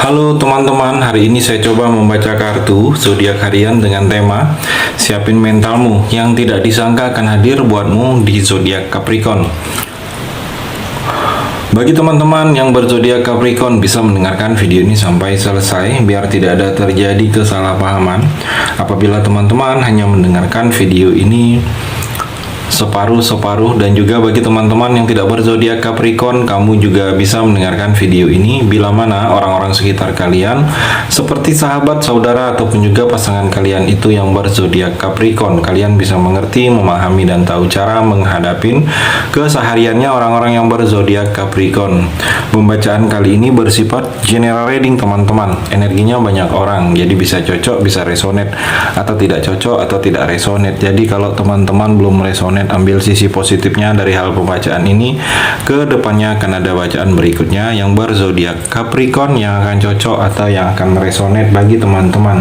Halo teman-teman, hari ini saya coba membaca kartu zodiak harian dengan tema siapin mentalmu yang tidak disangka akan hadir buatmu di zodiak Capricorn. Bagi teman-teman yang berzodiak Capricorn bisa mendengarkan video ini sampai selesai biar tidak ada terjadi kesalahpahaman apabila teman-teman hanya mendengarkan video ini separuh-separuh. Dan juga bagi teman-teman yang tidak berzodiak Capricorn, kamu juga bisa mendengarkan video ini bila mana orang-orang sekitar kalian seperti sahabat, saudara, ataupun juga pasangan kalian itu yang berzodiak Capricorn. Kalian bisa mengerti, memahami, dan tahu cara menghadapin kesehariannya orang-orang yang berzodiak Capricorn. Pembacaan kali ini bersifat general reading teman-teman. Energinya banyak orang, jadi bisa cocok, bisa resonate, atau tidak cocok, atau tidak resonate. Jadi kalau teman-teman belum resonate, ambil sisi positifnya dari hal pembacaan ini. Ke depannya akan ada bacaan berikutnya yang berzodiak Capricorn yang akan cocok atau yang akan meresonate bagi teman-teman.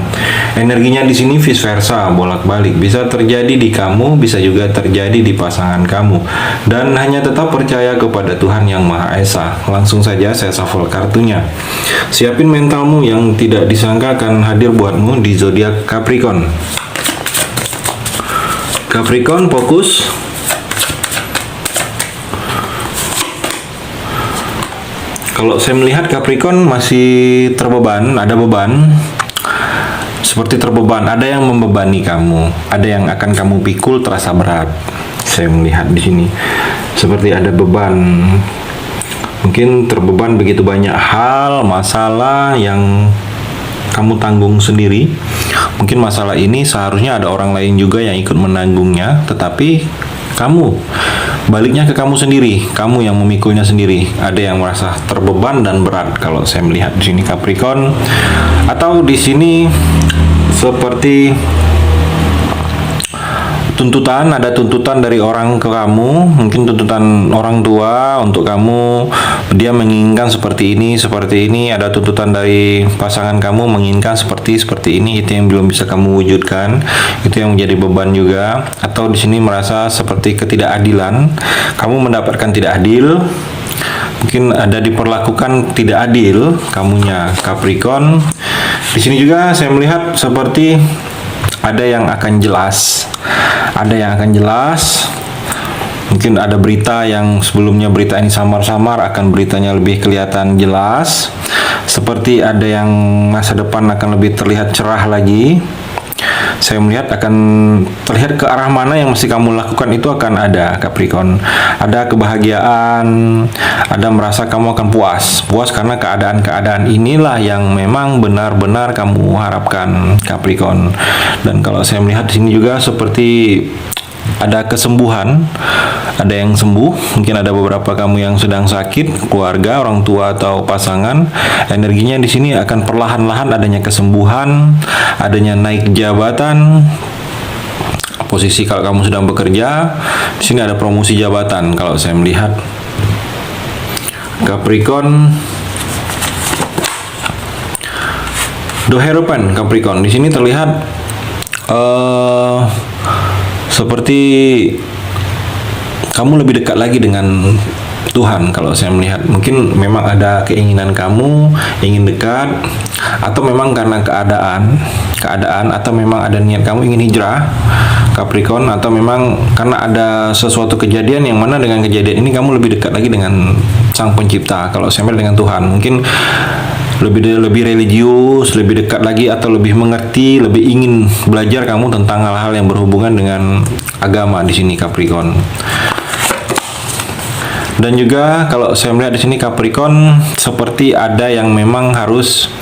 Energinya di sini vice versa, bolak-balik. Bisa terjadi di kamu, bisa juga terjadi di pasangan kamu. Dan hanya tetap percaya kepada Tuhan Yang Maha Esa. Langsung saja saya shuffle kartunya. Siapin mentalmu yang tidak disangka akan hadir buatmu di zodiak Capricorn. Capricorn, fokus. Kalau saya melihat Capricorn masih terbeban, ada beban. Seperti terbeban, ada yang membebani kamu, ada yang akan kamu pikul terasa berat. Saya melihat di sini seperti ada beban. Mungkin terbeban begitu banyak hal, masalah yang kamu tanggung sendiri. Mungkin masalah ini seharusnya ada orang lain juga yang ikut menanggungnya, tetapi kamu baliknya ke kamu sendiri, kamu yang memikulnya sendiri. Ada yang merasa terbeban dan berat kalau saya melihat di sini Capricorn. Atau di sini seperti tuntutan, ada tuntutan dari orang ke kamu, mungkin tuntutan orang tua untuk kamu, dia menginginkan seperti ini, ada tuntutan dari pasangan kamu menginginkan seperti ini, itu yang belum bisa kamu wujudkan, itu yang menjadi beban juga. Atau di sini merasa seperti ketidakadilan, kamu mendapatkan tidak adil, mungkin ada diperlakukan tidak adil kamunya Capricorn. Di sini juga saya melihat seperti ada yang akan jelas. Mungkin ada berita yang sebelumnya berita ini samar-samar, akan beritanya lebih kelihatan jelas. Seperti ada yang masa depan akan lebih terlihat cerah lagi. Saya melihat akan terlihat ke arah mana yang mesti kamu lakukan, itu akan ada Capricorn. Ada kebahagiaan, ada merasa kamu akan puas karena keadaan-keadaan inilah yang memang benar-benar kamu harapkan Capricorn. Dan kalau saya melihat di sini juga seperti ada kesembuhan, ada yang sembuh. Mungkin ada beberapa kamu yang sedang sakit, keluarga, orang tua atau pasangan. Energinya di sini akan perlahan-lahan adanya kesembuhan, adanya naik jabatan. Posisi kalau kamu sedang bekerja, di sini ada promosi jabatan kalau saya melihat. Capricorn. The Hierophant Capricorn. Di sini terlihat seperti kamu lebih dekat lagi dengan Tuhan kalau saya melihat. Mungkin memang ada keinginan kamu ingin dekat, atau memang karena keadaan atau memang ada niat kamu ingin hijrah Capricorn, atau memang karena ada sesuatu kejadian yang mana dengan kejadian ini kamu lebih dekat lagi dengan Sang Pencipta kalau saya melihat, dengan Tuhan. Mungkin lebih religius, lebih dekat lagi, atau lebih mengerti, lebih ingin belajar kamu tentang hal-hal yang berhubungan dengan agama di sini Capricorn. Dan juga kalau saya melihat di sini Capricorn seperti ada yang memang harus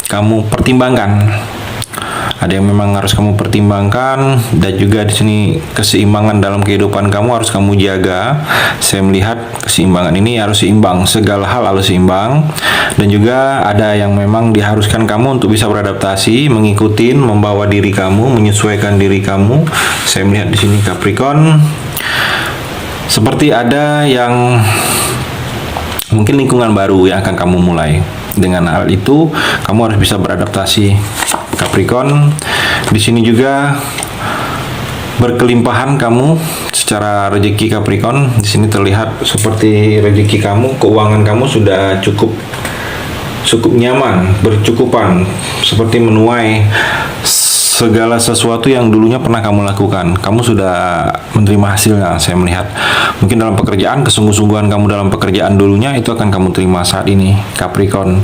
kamu pertimbangkan. Ada yang memang harus kamu pertimbangkan, dan juga di sini keseimbangan dalam kehidupan kamu harus kamu jaga. Saya melihat keseimbangan ini harus seimbang, segala hal harus seimbang. Dan juga ada yang memang diharuskan kamu untuk bisa beradaptasi, mengikuti, membawa diri kamu, menyesuaikan diri kamu. Saya melihat di sini Capricorn seperti ada yang mungkin lingkungan baru yang akan kamu mulai. Dengan hal itu, kamu harus bisa beradaptasi Capricorn. Di sini juga berkelimpahan kamu secara rezeki Capricorn. Di sini terlihat seperti rezeki kamu, keuangan kamu sudah cukup cukup nyaman, bercukupan, seperti menuai segala sesuatu yang dulunya pernah kamu lakukan. Kamu sudah menerima hasilnya, saya melihat. Mungkin dalam pekerjaan, kesungguh-sungguhan kamu dalam pekerjaan dulunya itu akan kamu terima saat ini, Capricorn.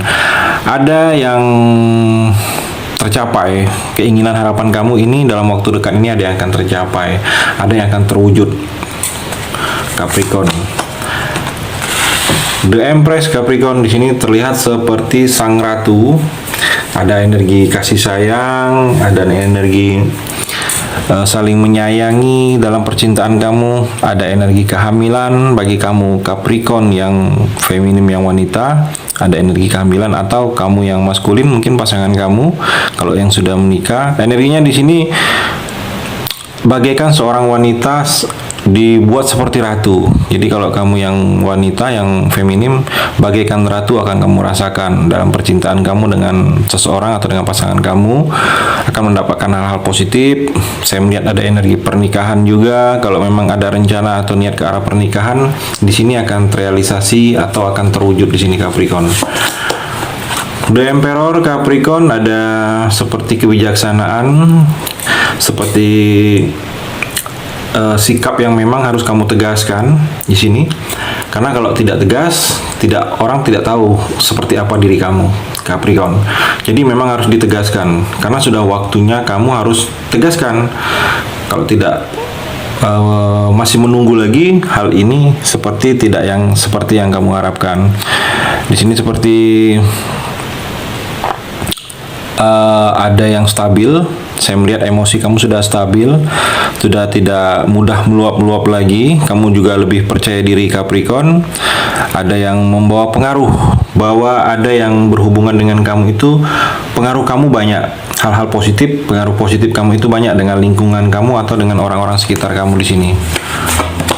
Ada yang tercapai, keinginan harapan kamu ini dalam waktu dekat ini ada yang akan tercapai, ada yang akan terwujud, Capricorn. The Empress Capricorn di sini terlihat seperti sang ratu. Ada energi kasih sayang, ada energi saling menyayangi dalam percintaan kamu, ada energi kehamilan bagi kamu Capricorn yang feminim, yang wanita, ada energi kehamilan, atau kamu yang maskulin, mungkin pasangan kamu kalau yang sudah menikah. Energinya di sini bagaikan seorang wanita dibuat seperti ratu. Jadi kalau kamu yang wanita, yang feminim, bagaikan ratu akan kamu rasakan dalam percintaan kamu dengan seseorang atau dengan pasangan kamu, akan mendapatkan hal-hal positif. Saya melihat ada energi pernikahan juga. Kalau memang ada rencana atau niat ke arah pernikahan, di sini akan terrealisasi atau akan terwujud di sini, Capricorn. The Emperor Capricorn ada seperti kebijaksanaan, seperti sikap yang memang harus kamu tegaskan di sini, karena kalau tidak tegas, orang tidak tahu seperti apa diri kamu, Capricorn. Jadi memang harus ditegaskan, karena sudah waktunya kamu harus tegaskan. Kalau tidak masih menunggu lagi, hal ini tidak seperti yang kamu harapkan. Di sini seperti ada yang stabil. Saya melihat emosi kamu sudah stabil, sudah tidak mudah meluap-luap lagi. Kamu juga lebih percaya diri, Capricorn. Ada yang membawa pengaruh, bahwa ada yang berhubungan dengan kamu itu pengaruh kamu banyak, hal-hal positif, pengaruh positif kamu itu banyak dengan lingkungan kamu atau dengan orang-orang sekitar kamu di sini,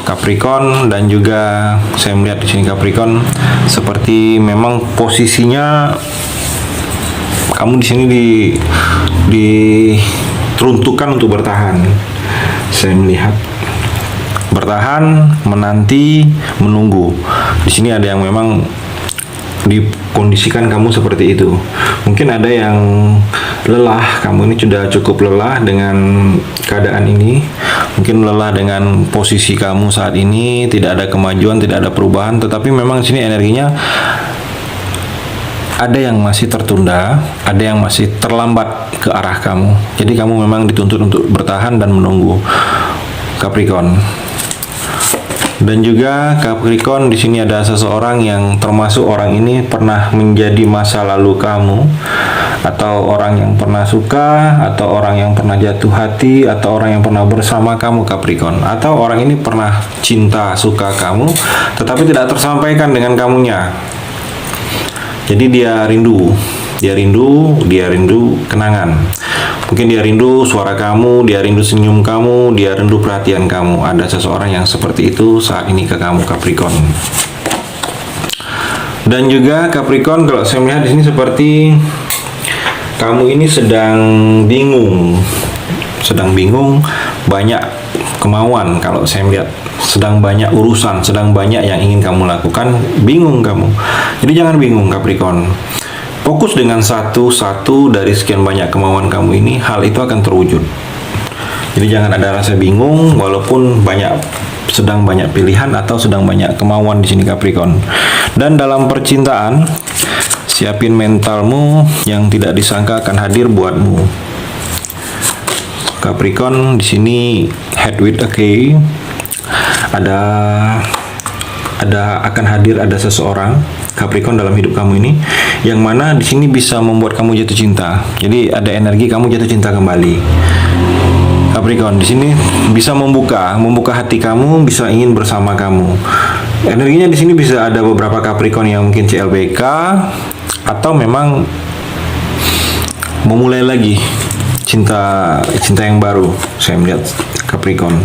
Capricorn. Dan juga saya melihat di sini, Capricorn, seperti memang posisinya kamu di sini diperuntukkan untuk bertahan. Saya melihat bertahan, menanti, menunggu. Di sini ada yang memang dikondisikan kamu seperti itu. Mungkin ada yang lelah, kamu ini sudah cukup lelah dengan keadaan ini. Mungkin lelah dengan posisi kamu saat ini, tidak ada kemajuan, tidak ada perubahan. Tetapi memang di sini energinya ada yang masih tertunda, ada yang masih terlambat ke arah kamu. Jadi kamu memang dituntut untuk bertahan dan menunggu, Capricorn. Dan juga Capricorn, di sini ada seseorang yang termasuk orang ini pernah menjadi masa lalu kamu, atau orang yang pernah suka, atau orang yang pernah jatuh hati, atau orang yang pernah bersama kamu, Capricorn. Atau orang ini pernah cinta, suka kamu, tetapi tidak tersampaikan dengan kamunya. Jadi dia rindu kenangan. Mungkin dia rindu suara kamu, dia rindu senyum kamu, dia rindu perhatian kamu. Ada seseorang yang seperti itu saat ini ke kamu, Capricorn. Dan juga Capricorn, kalau saya melihat di sini seperti kamu ini sedang bingung, banyak kemauan. Kalau saya melihat sedang banyak urusan, sedang banyak yang ingin kamu lakukan, bingung kamu. Jadi jangan bingung, Capricorn. Fokus dengan satu dari sekian banyak kemauan kamu ini, hal itu akan terwujud. Jadi jangan ada rasa bingung walaupun sedang banyak pilihan atau sedang banyak kemauan di sini, Capricorn. Dan dalam percintaan, siapin mentalmu yang tidak disangka akan hadir buatmu, Capricorn. Di sini head with a K. Akan hadir ada seseorang, Capricorn, dalam hidup kamu ini, yang mana di sini bisa membuat kamu jatuh cinta. Jadi ada energi kamu jatuh cinta kembali, Capricorn. Di sini bisa membuka hati kamu, bisa ingin bersama kamu. Energinya di sini bisa ada beberapa Capricorn yang mungkin CLBK, atau memang memulai lagi cinta yang baru. Saya melihat, Capricorn.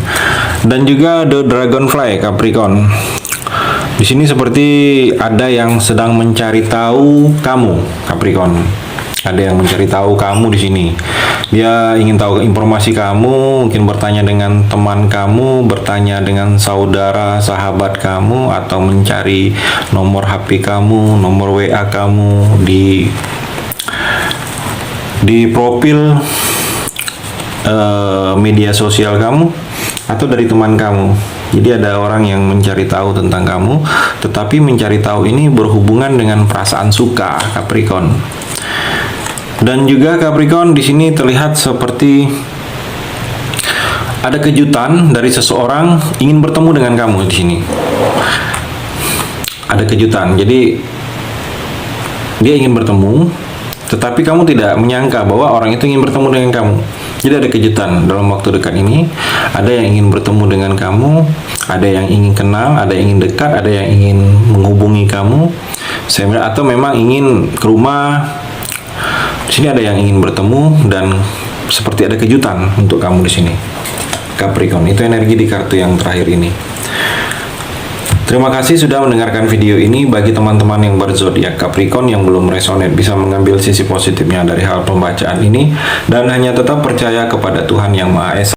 Dan juga The Dragonfly, Capricorn. Di sini seperti ada yang sedang mencari tahu kamu, Capricorn. Ada yang mencari tahu kamu di sini. Dia ingin tahu informasi kamu, mungkin bertanya dengan teman kamu, bertanya dengan saudara, sahabat kamu, atau mencari nomor HP kamu, nomor WA kamu di profil media sosial kamu atau dari teman kamu. Jadi ada orang yang mencari tahu tentang kamu, tetapi mencari tahu ini berhubungan dengan perasaan suka, Capricorn. Dan juga Capricorn di sini terlihat seperti ada kejutan dari seseorang ingin bertemu dengan kamu di sini. Ada kejutan. Jadi dia ingin bertemu, tetapi kamu tidak menyangka bahwa orang itu ingin bertemu dengan kamu. Jadi ada kejutan dalam waktu dekat ini. Ada yang ingin bertemu dengan kamu, ada yang ingin kenal, ada yang ingin dekat, ada yang ingin menghubungi kamu. Atau memang ingin ke rumah. Di sini ada yang ingin bertemu dan seperti ada kejutan untuk kamu di sini, Capricorn. Itu energi di kartu yang terakhir ini. Terima kasih sudah mendengarkan video ini. Bagi teman-teman yang berzodiak Capricorn yang belum resonate, bisa mengambil sisi positifnya dari hal pembacaan ini dan hanya tetap percaya kepada Tuhan Yang Maha Esa.